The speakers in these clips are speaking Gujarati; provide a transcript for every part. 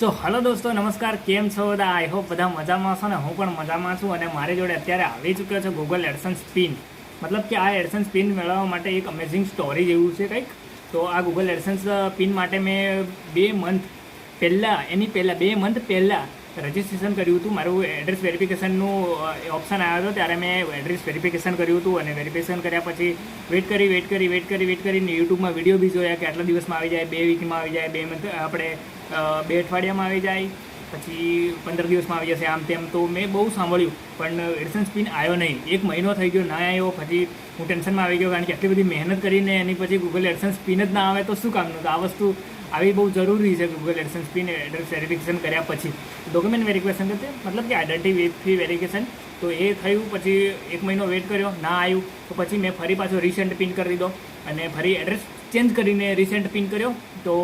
સો હલો દોસ્તો, નમસ્કાર. કેમ છો બધા? આઈ હોપ બધા મજામાં છો ને. હું પણ મજામાં છું અને મારી જોડે અત્યારે આવી ચૂક્યો છે ગૂગલ એડસન્સ પિન. મતલબ કે આ એડસન્સ પિન મેળવવા માટે એક અમેઝિંગ સ્ટોરી જેવું છે કંઈક. તો આ ગૂગલ એડસન્સ પિન માટે મેં 2 મંથ પહેલાં 2 મંથ પહેલાં રજિસ્ટ્રેશન કર્યું હતું. મારું એડ્રેસ વેરિફિકેશનનું ઓપ્શન આવ્યો હતો ત્યારે મેં એડ્રેસ વેરિફિકેશન કર્યું હતું અને વેરિફિકેશન કર્યા પછી વેટ કરીને યુટ્યુબમાં વિડીયો બી જોયા કે આટલા દિવસમાં આવી જાય, 2 વીકમાં આવી જાય, 2 મંથ આપણે 2 અઠવાડિયામાં આવી જાય, પછી 15 દિવસમાં આવી જશે, આમ તેમ. તો મેં બહુ સાંભળ્યું પણ એડસન્સ પિન આવ્યો નહીં. 1 મહિનો થઈ ગયો, ના આવ્યો. પછી હું ટેન્શનમાં આવી ગયો કારણ કે આટલી બધી મહેનત કરીને એની પછી ગૂગલ એડસન્સ પિન જ ના આવે તો શું કામનું. તો આ વસ્તુ આવી બહુ જરૂરી છે. Google AdSense pin address verification કર્યા પછી ડોક્યુમેન્ટ વેરિફિકેશન કરते મતલબ કે આઈડેન્ટિટી વેરિફિકેશન. તો એ થયું. પછી 1 મહિનો વેટ કર્યો, ના આવ્યું. તો પછી મેં ફરી પાછો રિસેન્ટ પિન કરી દીધો અને ફરી એડ્રેસ ચેન્જ કરીને રિસેન્ટ પિન કર્યો. તો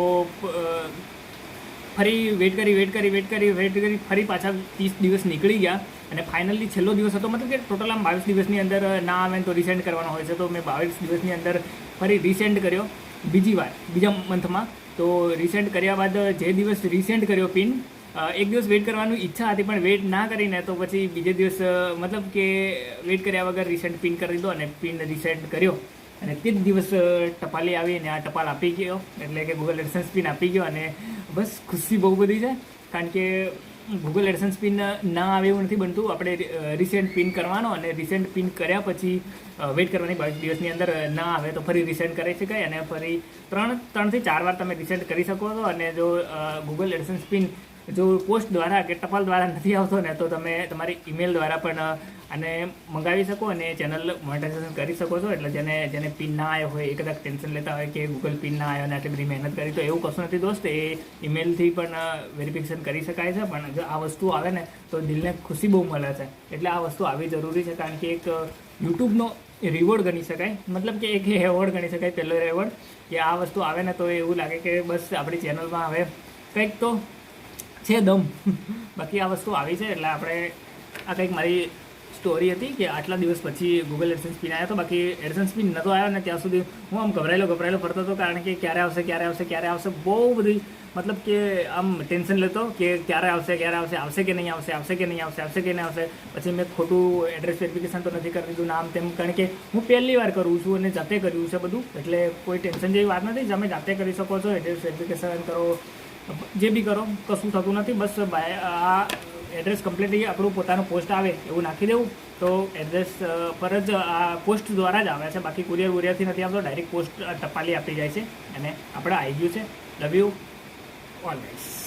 ફરી વેટ કરી ફરી પાછા 30 દિવસ નીકળી ગયા અને ફાઇનલી છેલ્લો દિવસ હતો. મતલબ કે ટોટલ આમ 22 દિવસની અંદર ના આવે તો રિસેન્ટ કરવાનો હોય છે. તો મેં 22 દિવસની અંદર ફરી રિસેન્ટ કર્યો બીજા મંથમાં. તો રિસેન્ટ કર્યા બાદ જે દિવસ રિસેન્ટ કર્યો પિન, 1 દિવસ વેટ કરવાની ઈચ્છા હતી પણ વેટ ના કરીને તો પછી બીજે દિવસ મતલબ કે વેટ કર્યા વગર રિસેન્ટ પિન કરી દીધો અને પિન રિસેટ કર્યો. અને તે જ દિવસ ટપાલી આવી અને આ ટપાલ આપી ગયો, એટલે કે ગૂગલ એડસન્સ પિન આપી ગયો. અને બસ ખુશી બહુ બધી છે કારણ કે ગૂગલ એડસન્સ પિન ના આવે એવું નથી બનતું. આપણે રિસેન્ટ પિન કરવાનો અને રિસેન્ટ પિન કર્યા પછી વેટ કરવાની 22 દિવસની અંદર ના આવે તો ફરી રિસેન્ટ કરી શકાય અને ફરી 3 થી 4 વાર તમે રિસેન્ટ કરી શકો છો. અને જો ગૂગલ એડસન્સ પિન જો પોસ્ટ દ્વારા કે ટપાલ દ્વારા નથી આવતો ને તો તમે તમારી ઈમેલ દ્વારા પણ આને મંગાવી શકો અને ચેનલ મોનેટાઇઝેશન કરી શકો છો. એટલે જેને પિન ના આવ્યો હોય, એ કદાચ ટેન્શન લેતા હોય કે ગૂગલ પિન ના આવ્યો અને આટલી બધી મહેનત કરી, તો એવું કશું નથી દોસ્ત. એ ઈમેલથી પણ વેરિફિકેશન કરી શકાય છે. પણ જો આ વસ્તુ આવે ને તો દિલને ખુશી બહુ મળે છે. એટલે આ વસ્તુ આવી જરૂરી છે કારણ કે એક યુટ્યુબનો રિવોર્ડ ગણી શકાય. મતલબ કે એક એવોર્ડ ગણી શકાય, પહેલો એવોર્ડ કે આ વસ્તુ આવે ને તો એવું લાગે કે બસ આપણી ચેનલમાં હવે કંઈક તો છે દમ. બાકી આ વસ્તુ આવી છે એટલે આપણે આ કંઈક મારી સ્ટોરી હતી કે આટલા દિવસ પછી ગૂગલ એડસન્સ પિન આવ્યો હતો. બાકી એડસન્સ પિન નહોતો આવ્યો ને ત્યાં સુધી હું આમ ગભરાયેલો ફરતો હતો કારણ કે ક્યારે આવશે બહુ બધી મતલબ કે આમ ટેન્શન લેતો કે ક્યારે આવશે કે નહીં આવશે. પછી મેં ખોટું એડ્રેસ વેરિફિકેશન તો નથી કરી દીધું ને આમ તેમ, કારણ કે હું પહેલી વાર કરું છું અને જાતે કર્યું છે બધું. એટલે કોઈ ટેન્શન જેવી વાત નથી. તમે જાતે કરી શકો છો. એડ્રેસ વેરિફિકેશન કરો, જે બી કરો, કશું થતું નથી. બસ આ એડ્રેસ કમ્પ્લીટલી આપણું પોતાનું પોસ્ટ આવે એવું નાખી દેવું તો એડ્રેસ પર જ આ પોસ્ટ દ્વારા જ આવે છે. બાકી કુરિયરથી નથી આવતો, ડાયરેક્ટ પોસ્ટ ટપાલી આપી જાય છે અને આપણે આવી ગયું છે. Love you always.